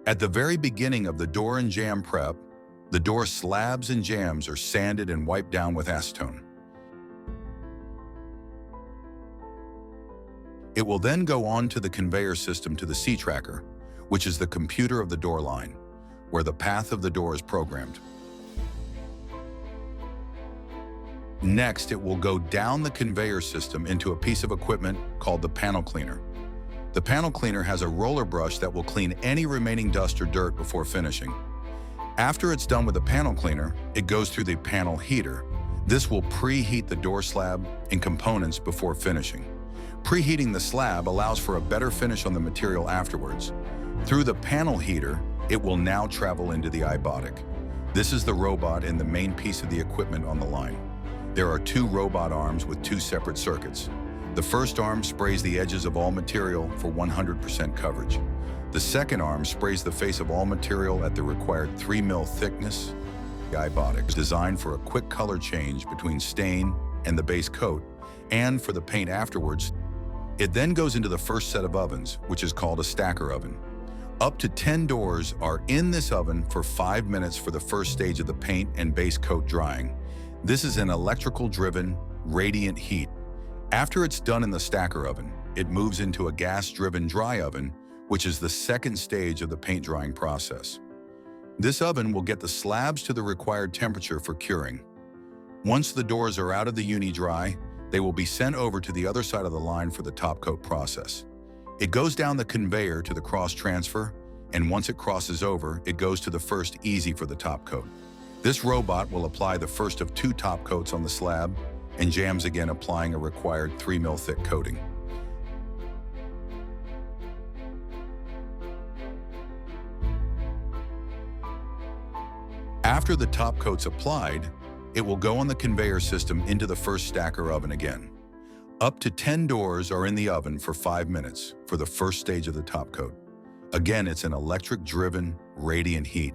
At the very beginning of the door and jamb prep, the door slabs and jambs are sanded and wiped down with acetone. It will then go on to the conveyor system to the C-tracker, which is the computer of the door line, where the path of the door is programmed. Next, it will go down the conveyor system into a piece of equipment called the panel cleaner. The panel cleaner has a roller brush that will clean any remaining dust or dirt before finishing. After it's done with the panel cleaner, it goes through the panel heater. This will preheat the door slab and components before finishing. Preheating the slab allows for a better finish on the material afterwards. Through the panel heater, it will now travel into the iBotic. This is the robot and the main piece of the equipment on the line. There are two robot arms with two separate circuits. The first arm sprays the edges of all material for 100% coverage. The second arm sprays the face of all material at the required 3 mil thickness. The iBotic is designed for a quick color change between stain and the base coat, and for the paint afterwards. It then goes into the first set of ovens, which is called a stacker oven. Up to 10 doors are in this oven for 5 minutes for the first stage of the paint and base coat drying. This is an electrical-driven, radiant heat. After it's done in the stacker oven, it moves into a gas-driven dry oven, which is the second stage of the paint drying process. This oven will get the slabs to the required temperature for curing. Once the doors are out of the uni-dry, they will be sent over to the other side of the line for the top coat process. It goes down the conveyor to the cross transfer, and once it crosses over, it goes to the first easy for the top coat. This robot will apply the first of 2 top coats on the slab, and jams again, applying a required 3 mil thick coating. After the top coat's applied, it will go on the conveyor system into the first stacker oven again. Up to 10 doors are in the oven for 5 minutes for the first stage of the top coat. Again, it's an electric-driven, radiant heat.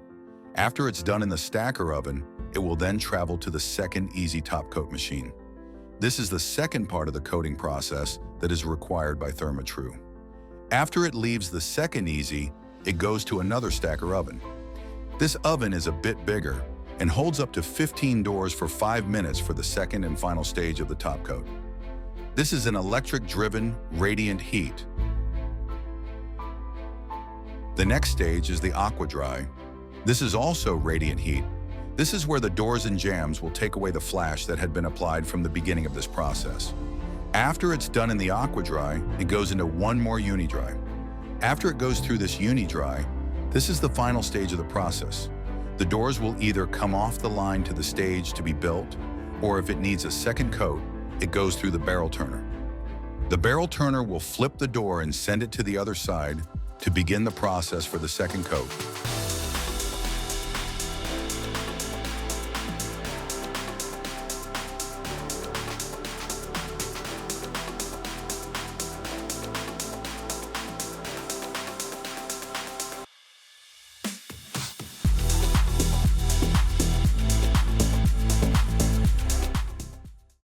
After it's done in the stacker oven, it will then travel to the second easy top coat machine. This is the second part of the coating process that is required by Therma-Tru. After it leaves the second easy, it goes to another stacker oven. This oven is a bit bigger and holds up to 15 doors for 5 minutes for the second and final stage of the top coat. This is an electric-driven, radiant heat. The next stage is the aqua dry. This is also radiant heat. This is where the doors and jambs will take away the flash that had been applied from the beginning of this process. After it's done in the aqua dry, it goes into one more uni dry. After it goes through this uni dry, this is the final stage of the process. The doors will either come off the line to the stage to be built, or if it needs a second coat, it goes through the barrel turner. The barrel turner will flip the door and send it to the other side to begin the process for the second coat.